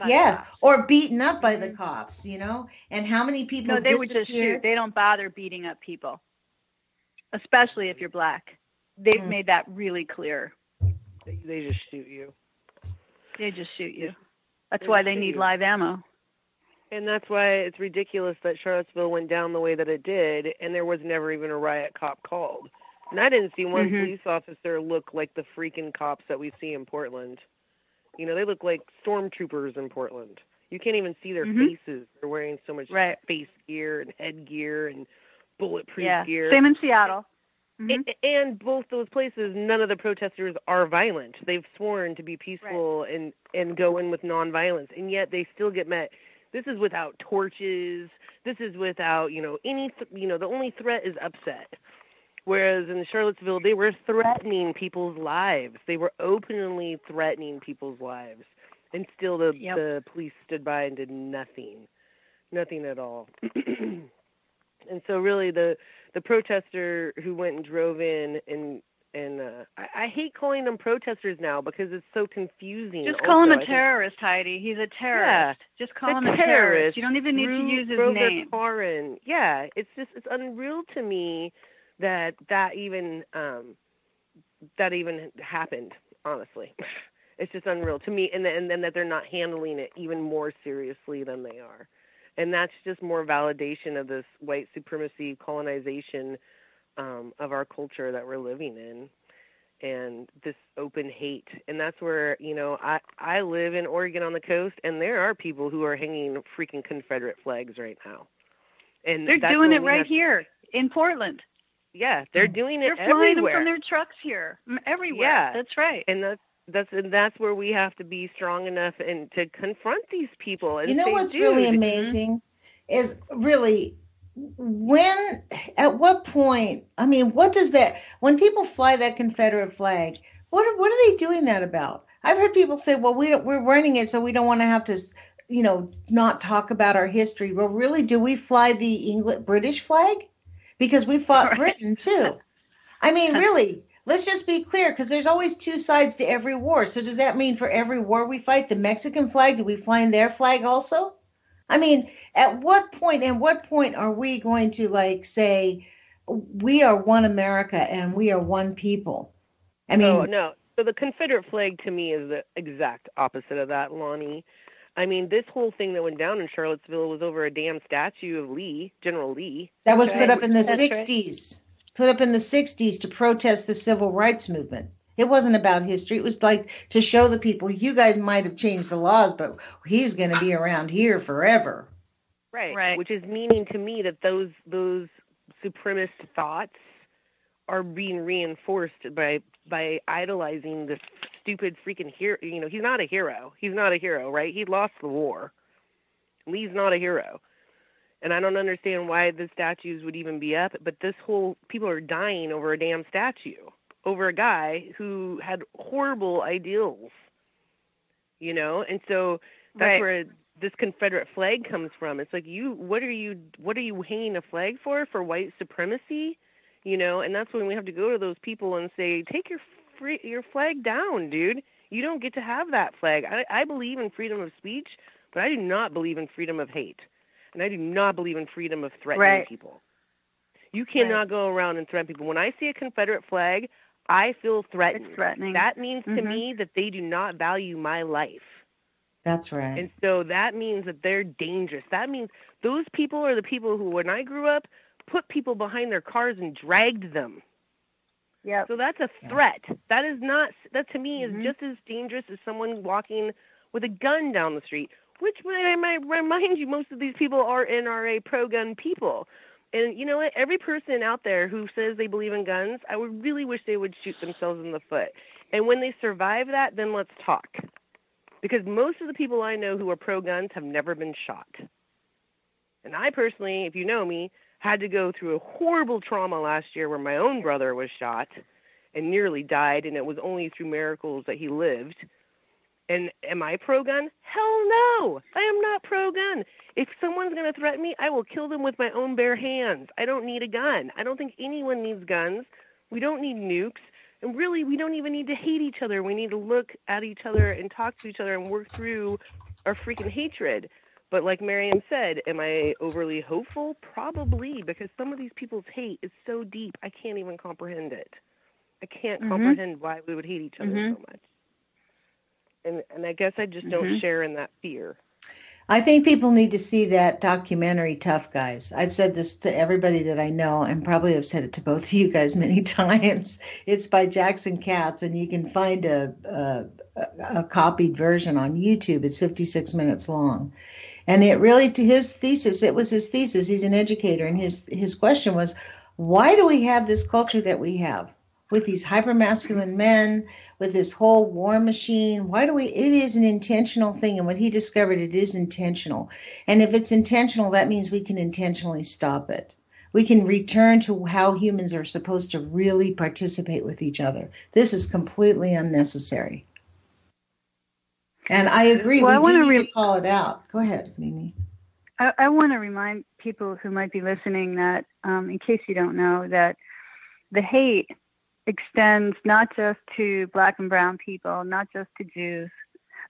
Yes, or beaten up by the cops, And how many people they would just shoot. They don't bother beating up people, especially if you're Black. They've made that really clear. They just shoot you. They just shoot you. That's why they need live ammo. And that's why it's ridiculous that Charlottesville went down the way that it did, and there was never even a riot cop called. And I didn't see one police officer look like the freaking cops that we see in Portland. They look like stormtroopers in Portland. You can't even see their faces. They're wearing so much face gear and headgear and bulletproof gear. Same in Seattle. And both those places, none of the protesters are violent. They've sworn to be peaceful and go in with nonviolence, and yet they still get met. This is without torches. This is without, any, the only threat is upset. Whereas in Charlottesville, they were threatening people's lives. They were openly threatening people's lives, and still the police stood by and did nothing at all. And so really the protester who went and drove in and I hate calling them protesters now because it's so confusing. Just call him a terrorist, Heidi. He's a terrorist. Yeah, just call him a terrorist. You don't even need to use his name. Yeah, it's unreal to me that even happened. Honestly, it's just unreal to me, and then that they're not handling it even more seriously than they are. And that's just more validation of this white supremacy colonization of our culture that we're living in, and this open hate. And that's where, I live in Oregon on the coast, and there are people who are hanging freaking Confederate flags right now. And they're doing it right here in Portland. Yeah, they're doing it everywhere. They're flying them everywhere. from their trucks here, everywhere. Yeah, that's right. And that's where we have to be strong enough and to confront these people. And what's really amazing is really at what point? I mean, what does that? When people fly that Confederate flag, what are they doing that about? I've heard people say, "Well, we're running it so we don't want to have to, not talk about our history." Well, really, do we fly the British flag? Because we fought Britain too. I mean, really. Let's just be clear, because there's always two sides to every war. So does that mean for every war we fight, the Mexican flag, do we fly their flag also? I mean, at what point are we going to say, we are one America and we are one people? I mean, no. So the Confederate flag to me is the exact opposite of that, Lonnie. I mean, this whole thing that went down in Charlottesville was over a damn statue of General Lee. That was put up in the 60s. Right. Put up in the 60s to protest the civil rights movement. It wasn't about history. It was like to show the people, you guys might have changed the laws, but he's going to be around here forever. Right. Which is meaning to me that those supremacist thoughts are being reinforced by idolizing this stupid freaking hero. He's not a hero. He's not a hero, right? He lost the war. Lee's not a hero. And I don't understand why the statues would even be up, but people are dying over a damn statue, over a guy who had horrible ideals, and so that's where this Confederate flag comes from. It's like, what are you hanging a flag for white supremacy? You know, and that's when we have to go to those people and say, take your flag down, dude. You don't get to have that flag. I believe in freedom of speech, but I do not believe in freedom of hate. And I do not believe in freedom of threatening people. You cannot go around and threaten people. When I see a Confederate flag, I feel threatened. It's threatening. That means to me that they do not value my life. That's right. And so that means that they're dangerous. That means those people are the people who, when I grew up, put people behind their cars and dragged them. Yeah. So that's a threat. That to me is just as dangerous as someone walking with a gun down the street, which I might remind you, most of these people are NRA pro-gun people. And you know what? Every person out there who says they believe in guns, I would really wish they would shoot themselves in the foot. And when they survive that, then let's talk. Because most of the people I know who are pro-guns have never been shot. And I personally, if you know me, had to go through a horrible trauma last year where my own brother was shot and nearly died, and it was only through miracles that he lived. And am I pro-gun? Hell no! I am not pro-gun. If someone's going to threaten me, I will kill them with my own bare hands. I don't need a gun. I don't think anyone needs guns. We don't need nukes. And really, we don't even need to hate each other. We need to look at each other and talk to each other and work through our freaking hatred. But like Miriam said, am I overly hopeful? Probably, because some of these people's hate is so deep, I can't even comprehend it. I can't comprehend why we would hate each other so much. And I guess I just don't share in that fear. I think people need to see that documentary, Tough Guys. I've said this to everybody that I know, and probably have said it to both of you guys many times. It's by Jackson Katz, and you can find a copied version on YouTube. It's 56 minutes long. And it really, to his thesis, it was his thesis. He's an educator, and his question was, why do we have this culture that we have with these hypermasculine men, with this whole war machine? Why do we? It is an intentional thing, and what he discovered, it is intentional. And if it's intentional, that means we can intentionally stop it. We can return to how humans are supposed to really participate with each other. This is completely unnecessary. And I agree. Well, we do need to call it out. Go ahead, Mimi. I want to remind people who might be listening that, in case you don't know, that the hate extends not just to Black and brown people, not just to Jews,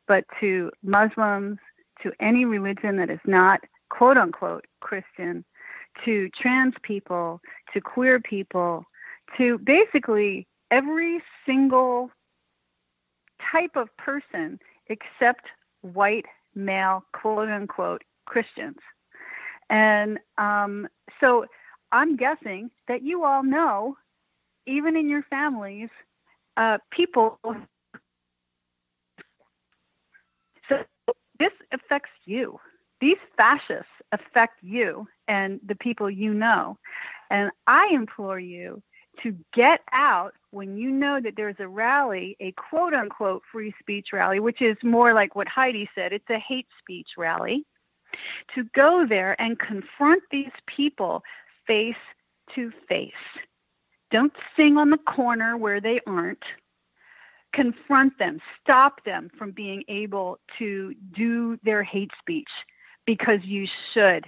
but to Muslims, to any religion that is not quote unquote Christian, to trans people, to queer people, to basically every single type of person except white male quote unquote Christians. And so I'm guessing that you all know, even in your families, people. So this affects you. These fascists affect you and the people you know. And I implore you to get out when you know that there's a rally, a quote-unquote free speech rally, which is more like what Heide said. It's a hate speech rally. To go there and confront these people face to face. Don't sing on the corner where they aren't. Confront them. Stop them from being able to do their hate speech, because you should.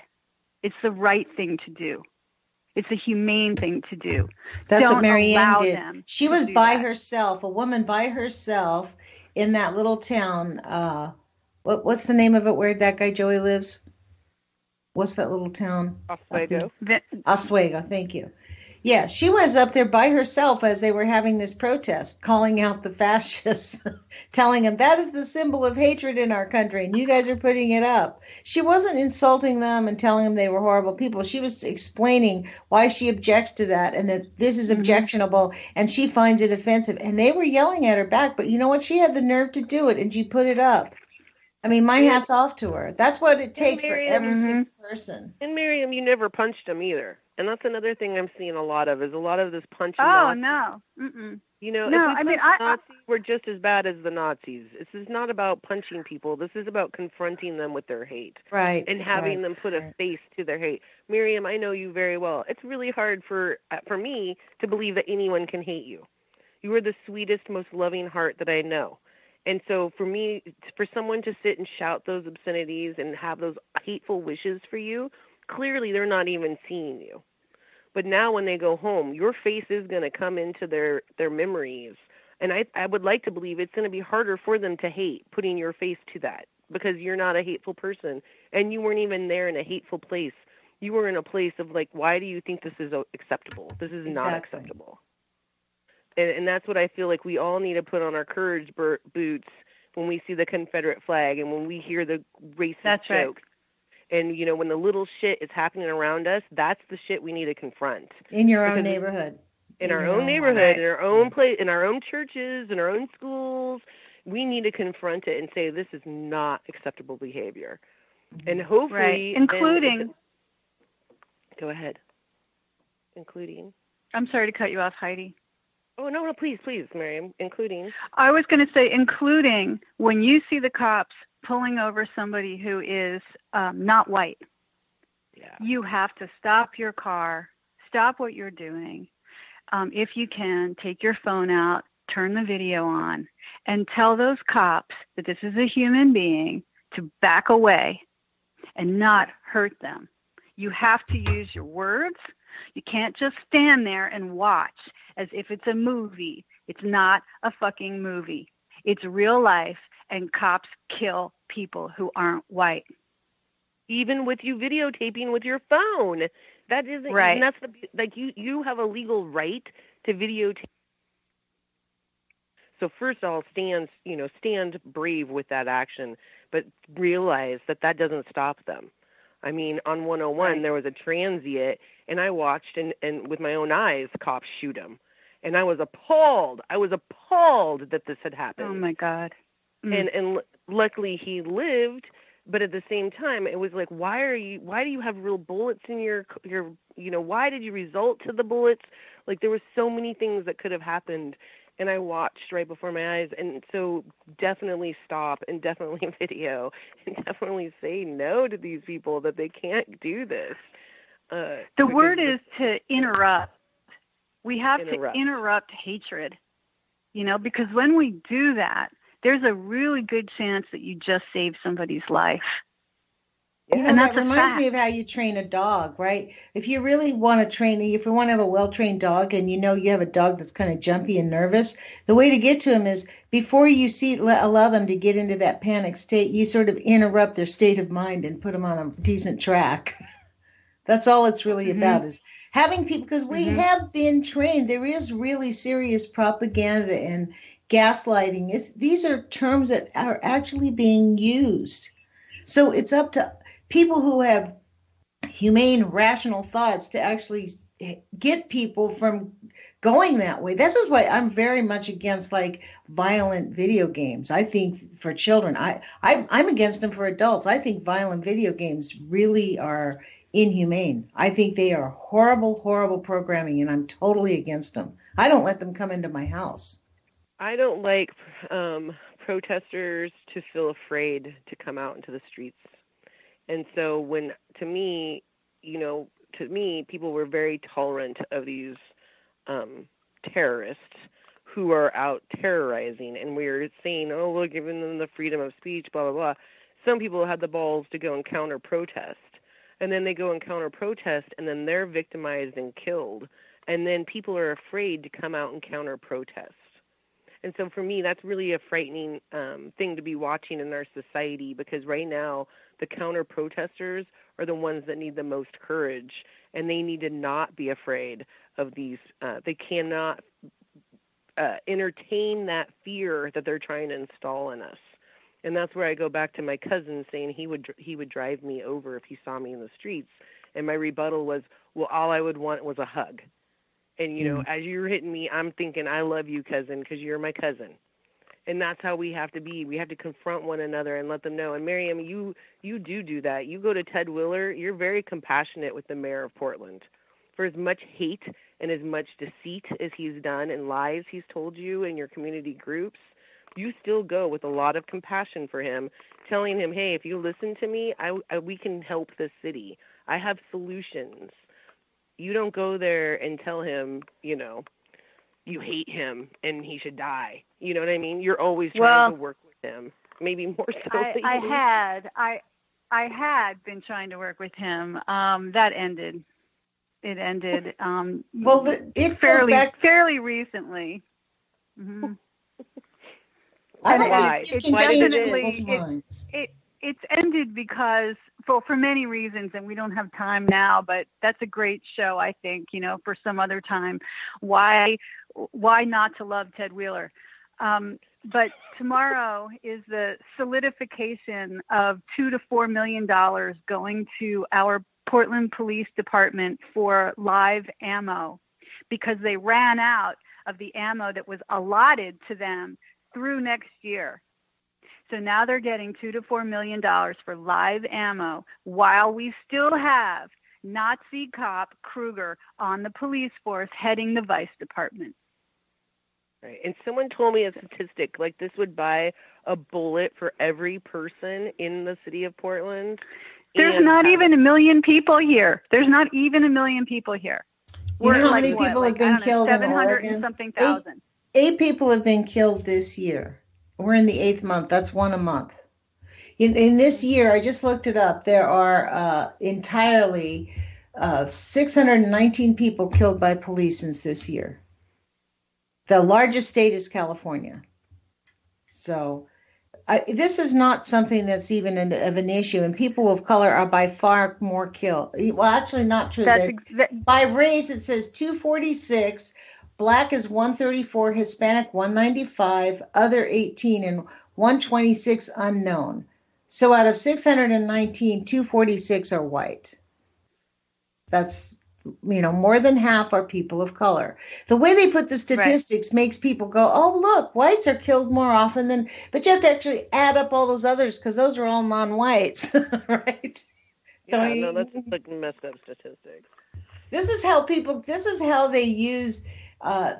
It's the right thing to do. It's a humane thing to do. That's Don't what Marianne did. them She was by herself, a woman by herself in that little town. What's the name of it where that guy Joey lives? What's that little town? Oswego. Oswego, thank you. Yeah, she was up there by herself as they were having this protest, calling out the fascists, telling them that is the symbol of hatred in our country, and you guys are putting it up. She wasn't insulting them and telling them they were horrible people. She was explaining why she objects to that and that this is objectionable, and she finds it offensive. And they were yelling at her back, but you know what? She had the nerve to do it, and she put it up. I mean, my hat's off to her. That's what it takes for every single person. And Miriam, you never punched them either. And that's another thing I'm seeing a lot of, is a lot of this punching. Oh, no. Mm-mm. You know, no, if we Nazis, we're just as bad as the Nazis. This is not about punching people. This is about confronting them with their hate. Right. And having them put a face to their hate. Miriam, I know you very well. It's really hard for me to believe that anyone can hate you. You are the sweetest, most loving heart that I know. And so for me, for someone to sit and shout those obscenities and have those hateful wishes for you, clearly they're not even seeing you. But now when they go home, your face is going to come into their memories. And I would like to believe it's going to be harder for them to hate putting your face to that, because you're not a hateful person and you weren't even there in a hateful place. You were in a place of like, why do you think this is acceptable? This is not acceptable. And that's what I feel like we all need to put on our courage boots when we see the Confederate flag and when we hear the racist jokes. And, you know, when the little shit is happening around us, that's the shit we need to confront. In your own neighborhood. In our own neighborhood, in our own place, in our own churches, in our own schools, we need to confront it and say this is not acceptable behavior. And hopefully... Including... Go ahead. Including... I'm sorry to cut you off, Heidi. Oh, no, please, Miriam. Including... I was going to say including when you see the cops pulling over somebody who is not white. Yeah. You have to stop your car, stop what you're doing. If you can, take your phone out, turn the video on, and tell those cops that this is a human being to back away and not hurt them. You have to use your words. You can't just stand there and watch as if it's a movie. It's not a fucking movie. It's real life, and cops kill people who aren't white. Even with you videotaping with your phone. That isn't right. That's you have a legal right to videotape. So first of all, stand brave with that action, but realize that doesn't stop them. I mean, on 101, there was a transient, and I watched and with my own eyes, cops shoot him. And I was appalled. That this had happened. Oh my God. And luckily he lived, but at the same time, it was like, why do you have real bullets in your, why did you resort to the bullets? Like, there were so many things that could have happened, and I watched right before my eyes. And so definitely stop and definitely video and definitely say no to these people, that they can't do this. The word is to interrupt. We have to interrupt hatred, because when we do that, there's a really good chance that you just saved somebody's life. And that reminds me of how you train a dog, right? If you really want to if you want to have a well-trained dog and you have a dog that's kind of jumpy and nervous, the way to get to him is before you allow them to get into that panic state, you sort of interrupt their state of mind and put them on a decent track. That's all it's really about, is having people, because we have been trained. There is really serious propaganda and gaslighting. These are terms that are actually being used. So it's up to people who have humane, rational thoughts to actually get people from going that way. This is why I'm very much against violent video games. I think for children, I'm against them for adults. I think violent video games really are inhumane. I think they are horrible, horrible programming, and I'm totally against them. I don't let them come into my house. I don't like protesters to feel afraid to come out into the streets. And so to me, people were very tolerant of these terrorists who are out terrorizing. And we were saying, oh, we're giving them the freedom of speech, blah, blah, blah. Some people had the balls to go and counter-protest. And then they go and counter-protest, and then they're victimized and killed. And then people are afraid to come out and counter-protest. And so for me, that's really a frightening thing to be watching in our society, because right now the counter-protesters are the ones that need the most courage, and they need to not be afraid of these. They cannot entertain that fear that they're trying to install in us. And that's where I go back to my cousin saying he would drive me over if he saw me in the streets. And my rebuttal was, well, all I would want was a hug. And, as you're hitting me, I'm thinking, I love you, cousin, because you're my cousin. And that's how we have to be. We have to confront one another and let them know. And, Miriam, you do that. You go to Ted Willer. You're very compassionate with the mayor of Portland. For as much hate and as much deceit as he's done and lies he's told you in your community groups, you still go with a lot of compassion for him, telling him, hey, if you listen to me, we can help this city. I have solutions. You don't go there and tell him, you hate him and he should die. You know what I mean? You're always trying to work with him. Maybe more so. I had been trying to work with him. That ended. It ended. It fairly recently. Mm-hmm. It's ended because for many reasons, and we don't have time now, but that's a great show, I think, for some other time. Why not to love Ted Wheeler? But tomorrow is the solidification of $2 to $4 million going to our Portland Police Department for live ammo, because they ran out of the ammo that was allotted to them through next year. So now they're getting $2 to $4 million for live ammo, while we still have Nazi cop Kruger on the police force heading the vice department. Right. And someone told me a statistic, like this would buy a bullet for every person in the city of Portland. There's not even 1 million people here. There's not even 1 million people here. You know how many people have been killed in Oregon? 700 and something thousand. 8 people have been killed this year. We're in the 8th month. That's one a month. In this year, I just looked it up, there are entirely 619 people killed by police since this year. The largest state is California. So this is not something that's even of an issue, and people of color are by far more killed. Well, actually not true. By race, it says 246, Black is 134, Hispanic 195, other 18, and 126 unknown. So out of 619, 246 are white. That's, more than half are people of color. The way they put the statistics makes people go, oh, look, whites are killed more often than, but you have to actually add up all those others because those are all non-whites, right? Yeah, that's just like messed up statistics. This is how they use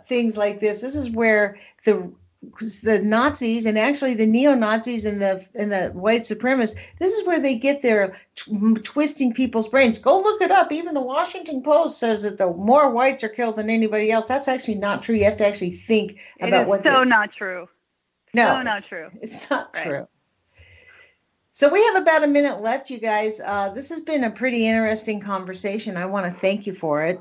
things like this. This is where the Nazis and actually the neo-Nazis and the white supremacists, this is where they get their twisting people's brains. Go look it up. Even the Washington Post says that the more whites are killed than anybody else. That's actually not true. You have to actually think about what. So not true. No, not true. It's not true. So we have about a minute left, you guys. This has been a pretty interesting conversation. I want to thank you for it.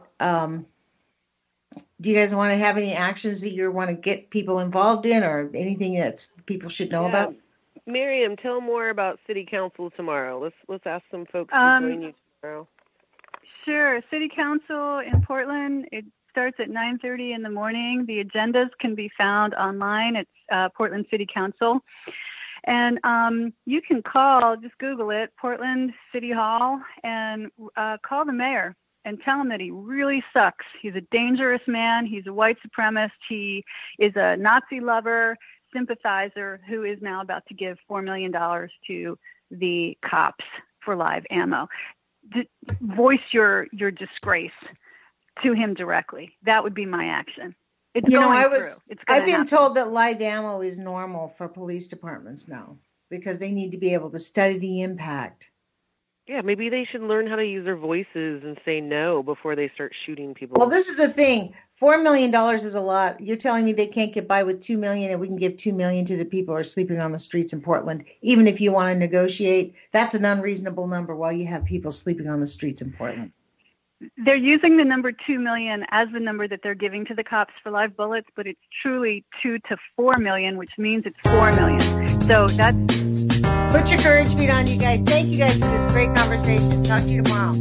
Do you guys want to have any actions that you want to get people involved in, or anything that people should know about? Miriam, tell more about City Council tomorrow. Let's ask some folks to join you tomorrow. Sure. City Council in Portland, it starts at 9:30 in the morning. The agendas can be found online at Portland City Council. And you can call, just Google it, Portland City Hall, and call the mayor and tell him that he really sucks. He's a dangerous man. He's a white supremacist. He is a Nazi lover, sympathizer, who is now about to give $4 million to the cops for live ammo. Voice your disgrace to him directly. That would be my action. It's I've been told that live ammo is normal for police departments now because they need to be able to study the impact. Yeah, maybe they should learn how to use their voices and say no before they start shooting people. Well, this is the thing. $4 million is a lot. You're telling me they can't get by with $2 million, and we can give $2 million to the people who are sleeping on the streets in Portland, even if you want to negotiate. That's an unreasonable number while you have people sleeping on the streets in Portland. They're using the number 2 million as the number that they're giving to the cops for live bullets, but it's truly 2 to 4 million, which means it's 4 million. So that's... Put your courage feet on, you guys. Thank you guys for this great conversation. Talk to you tomorrow.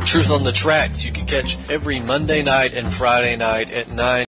Truth on the Tracks you can catch every Monday night and Friday night at 9